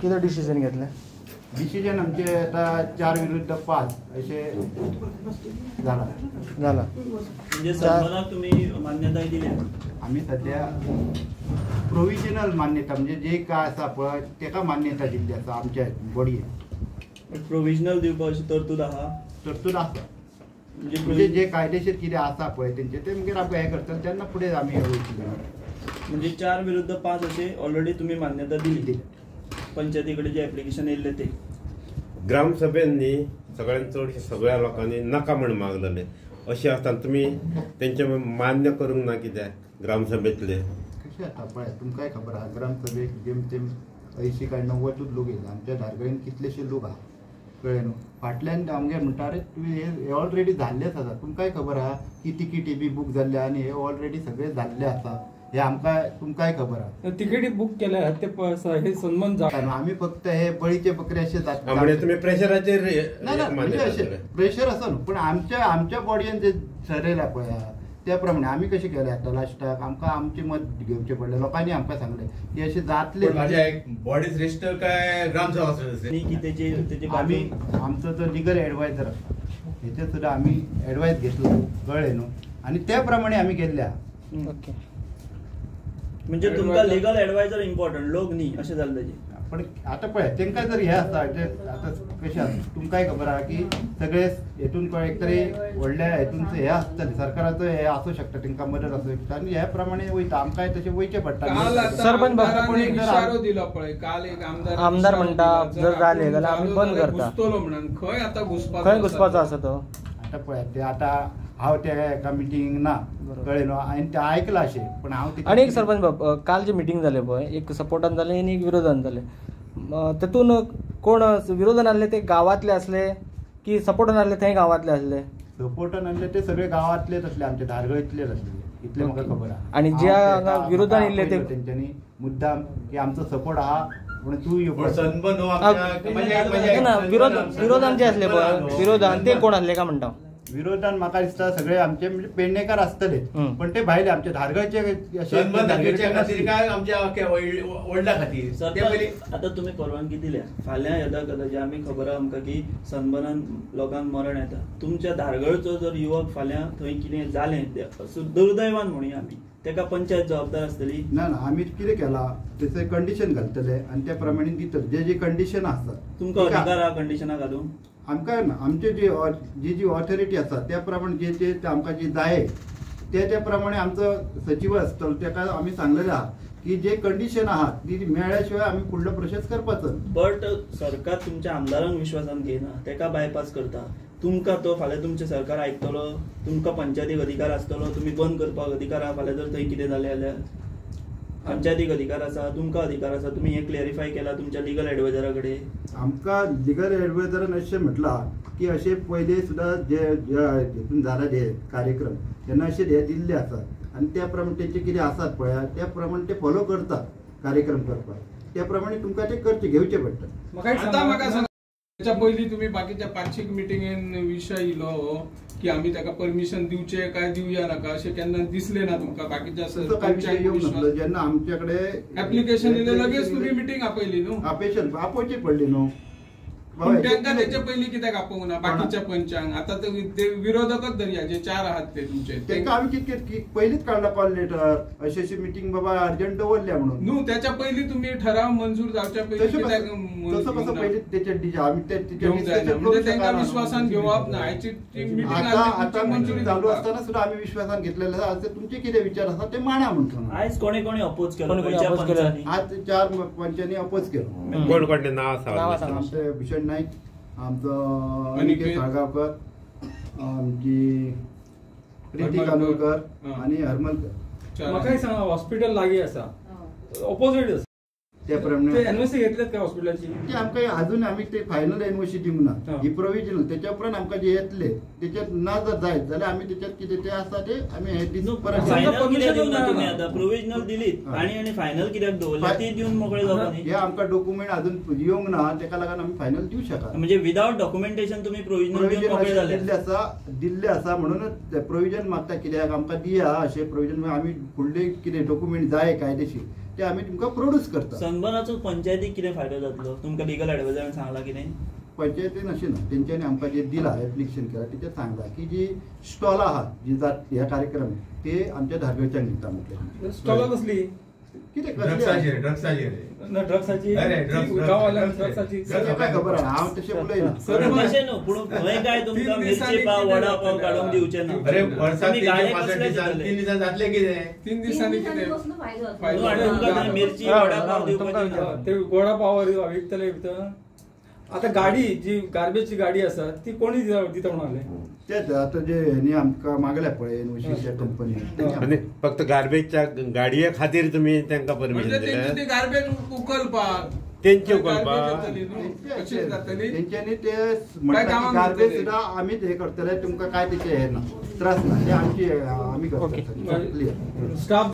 किती डिसिजन घेतले? डिसिजन आमचे आता 4 विरुद्ध 5 असे झाला. म्हणजे सन्मानाक तुम्ही मान्यता दिली? आम्ही सध्या प्रोव्हिजनल मान्यता म्हणजे जे काय आसा पळय तेका मान्यता दिल्ली आसा आमच्या बॉडीन. प्रोव्हिजनल दिवपाक अशी तरतूद आहा? तरतूद आसा. म्हणजे जे कायदेशीर कितें आसा पळय तेंचे ते मागीर आमी हें करतले तेन्ना फुडें आमी वयतले. म्हणजे 4 विरुद्ध 5 असे ऑलरेडी तुम्ही मान्यता दिली. पंचायती कडेन जे ऍप्लिकेशन येयल्ले ते ग्रामसभेन न्ही सगळ्यांत चडशे सगळ्या लोकांनी नाका म्हण मागलेले. अशें आसतना तुमी तेंचे मान्य करूंक ना कित्याक ग्रामसभेतले? कशें जाता पळय तुमकांय खबर आहा ग्रामसभेक जेम तेम 80 काय 90 लोक येयले. आमच्या धारगळेन कितलेशे लोक आहा कळ्ळें न्हू. फाटल्यान आमगे म्हणटा रे तुवें हे ऑलरेडी जाल्लेच आसा. तुमकांय खबर आहा की तिकेटी बी बूक जाल्ले आनी हे ऑलरेडी सगळे जाल्ले आसा. हे आमकां तुमकांय खबर आहा. तिकेटी बूक केल्या ते हे सन्मान जाता. आमी फक्त हे बळीचे बकरे अशे जाता. म्हणजे तुम्ही प्रेशराचेर म्हणजे अशें प्रेशर आसा न्हू पण आमच्या बॉडीन जे ठरयला पळय त्या प्रमाणे आमी कशें केलें आतां लास्टाक आमकां आमचें मत घेवचें पडलें. लोकांनी आमकां सांगलें की अशें जातलें. बॉडीज रजिस्टर काय ग्रामसभा आमी आमचो जो लिगल एडवायझर आसा हेचे सुद्दां आमी एडवायस घेतलो कळ्ळें न्हू आनी त्या प्रमाणे आमी गेल्ल्या. ओके. म्हणजे तुमकां लिगल एडवायझर इम्पॉर्टंट लोक न्ही अशें जालें तेजें. पण आता पळय तेंकां जर हे आसा आतां कशें आसा तुमकांय खबर आहा की सगळे हेतून एक तरी व्हडल्या हेतूनचो हे आसतले सरकाराचो हे आसूं शकता तेंकां मदत आसूं शकता आनी ह्या प्रमाणे वयता आमकांय तशें वयचें पडटा. सरपंच इशारो दिलो पळय काल एक आमदार म्हणटा जर जाले जाल्यार आमी बंद करता. घुसतलो म्हणून खंय आतां घुसपाचो आसा तो. आता पळय ते आतां हांव त्या एका मिटींग ना कळ्ळें न्हू हांवें तें आयकलां अशें पण हांव आनी एक सरपंच बाब काल जी मिटींग जालें पळय एक सपोर्टान जालें आनी एक विरोधान जालें. तेतून कोण विरोधान आसले ते गांवांतले आसले की सपोर्टान आसले थंय गांवांतले आसले? सपोर्टान आसले ते सगळे गांवांतलेच आसले आमचे धारगळीतलेच आसले इतलें म्हाका खबर आहा. आनी जे हांगा विरोधान येयल्ले ते तेंच्यांनी मुद्दाम की आमचो सपोर्ट आहा पूण तूं विरोधान जे आसले पळय विरोधान ते कोण आसले काय म्हणटा? विरोधान म्हाका दिसता सगळे आमचे म्हणजे पेडणेकार आसतले पण ते भायले आमचे धारगळचे आता तुम्ही परवानगी दिल्या फाल्यां येता कदाचित आमी खबर आहा आमकां की सनबर्नान लोकांक मरण येता. तुमच्या धारगळचो जर युवक फाल्यां थंय कितें जालें दुर्दैवान म्हणुया आमी तेका पंचायत जबाबदार आसतली? ना आमी कितें केलां तेचे कंडिशन घालतले आनी त्या प्रमाणे दितले जे कंडिशन आसतात. तुमकां अधिकार आहा कंडिशनां घालूंक? आमकां आमचे जी ऑथॉरिटी आसा त्या प्रमाणे जे आमकां जी जाय त्या प्रमाणे आमचो सचिव आसतलो तेका आमी सांगलेलें आहा की जे कंडिशन आहा ती मेळ्ळ्या शिवाय आमी फुडलो प्रोसेस करपाचो. बट सरकार तुमच्या आमदारांक विश्वासान घेयना तेका बायपास करता. तुमकां तो फाल्यां तुमचें सरकार आयकतलो तुमकां पंचायतीक अधिकार आसतलो तुमी बंद करपाक अधिकार आहा. फाल्यां जर थंय कितें जालें जाल्यार पंचायतीक अधिकार आसा तुमकां अधिकार आसा. तुमी हें क्लॅरिफाय केला तुमच्या लिगल एडवायझरा कडेन? आमकां लिगल एडवायझरान अशें म्हटलां की अशें पयलीं सुद्दां जे हितून जाला जे कार्यक्रम तेन्ना अशें हे दिल्ले आसात आनी त्या प्रमाणे तेंचे कितें आसात पळय त्या प्रमाणे ते फॉलो करतात कार्यक्रम करपाक. त्या प्रमाणे तुमकां ते करचे घेवचे पडटा. त्याच्या पयलीं तुम्ही बाकीच्या पाक्षीक मिटिंगेन विशय इलो की आमी ताका परमिशन दिवचे काय दिवया नाका अशें केन्ना दिसलें ना तुमकां? बाकीच्या जेन्ना आमचे कडेन ऍप्लिकेशन येयलें लगेच तुम्ही मिटींग आपयली न्हू? आपोवची पडली न्हू. तांकां तेच्या पयलीं कित्याक आपोवंक ना बाकीच्या पंचांक? आतां ते विरोधकच धरया जे 4 आहात ते तुमचे तेंकां आमी कितके पयलींच काडला कॉल लेटर अशी मिटींग बाबा अर्जंट दवरल्या म्हणून न्हू. त्याच्या पयलीं तुम्ही ठराव मंजूर जावच्या पयलीं तसो कसो पयलीं तेचे आमी म्हणजे तांकां विश्वासान घेवप ना. हाची मिटींग आतां मंजुरी चालू आसतना सुद्दां आमी विश्वासान घेतलेले आसा. तुमचे कितें विचार आसा ते मांडा म्हणटा. आयज कोणी कोणी अपोज केलो? आज 4 पंचांनी अपोज केलो. कोण कोणते नांव आसा? आमचे भूषण नाईक आमचो अनिकेत साळगांवकर आमची प्रीती कानोळकर आणि हरमलकर. म्हाका सांगा हॉस्पिटल लागीं आसा ऑपोजिट आसा त्या प्रमाणे एनओसी घेतलेत काय हॉस्पिटलाची? ते आमकां अजून आमी ते फायनल एनओसी दिवंक ना. ही प्रोव्हिजनल त्याच्या उपरांत आमकां जे येतले त्याच्यात ना जर जायत जाल्यार आमी त्याच्यात कितें ते आसा ते आमी हे दिसूं परत प्रोव्हिजनल दिलीत आणि फायनल कित्याक दवरला ती दिवन मोकळे जावप न्ही? हे आमकां डॉक्युमेंट अजून येवंक ना तेका लागून आमी फायनल दिवं शकता. म्हणजे विदाउट डॉक्युमेंटेशन तुम्ही प्रोव्हिजनल दिल्ले आसा म्हणूनच प्रोव्हिजन मागता कित्याक आमकां दिया अशें प्रोव्हिजन आमी फुडले कितें डॉक्युमेंट जाय कायदेशीर ते आम्ही तुमका प्रोड्यूस करता. सनबर्नाचो पंचायतीक कितें फायदो जातलो तुमकां लिगल एडवायझरान सांगला कितें? पंचायतीन अशें ना, तेंच्यांनी आमकां जे दिला एप्लिकेशन केला तेचेर सांगला की जी स्टॉलां आहात जी जात ह्या कार्यक्रम ते आमच्या धारगळच्यान दिता म्हटलें. स्टॉलां कसली? कितें ड्रग्साचेर ड्रग्साचेर ड्रग्साची अरे, ड्रग्स- गांवांतल्यान ड्रग्साची काय खबर आहा, हांव तशें उलयना. तशें न्हू, पूण थंय काय तुमकां मिरची पाव वडा पाव काडून दिवचे ना. अरे वर्साक तुम्ही गाडे 65 कसले दिसान दितले? 3 दिसान जातले कितें? 3 दिसांनी कितें न्हू, आणि तुमकां थंय मिरची वडा पाव दिवपाची ना. ते वडा पाव विकतले भितर. आता गाडी जी गार्बेजची गाडी आसा ती कोणी दिता म्हणाले? तेच आता जे ह्यांनी आमकां मागल्या पळय विशेष कंपनी आणि फक्त गार्बेजच्या गाडये खातीर तुम्ही त्यांना परमिशन म्हणजे दिले? ते गार्बेज उखलपाक त्यांची उखलपाक कशी जातली? तेंच्यांनी ते म्हणटा कामाक की गार्बेज करतले? सुद्धा आमीच हे करतले, तुमकां काय त्याचे हे ना त्रास ना, ते आमची आम्ही करतो. स्टाफ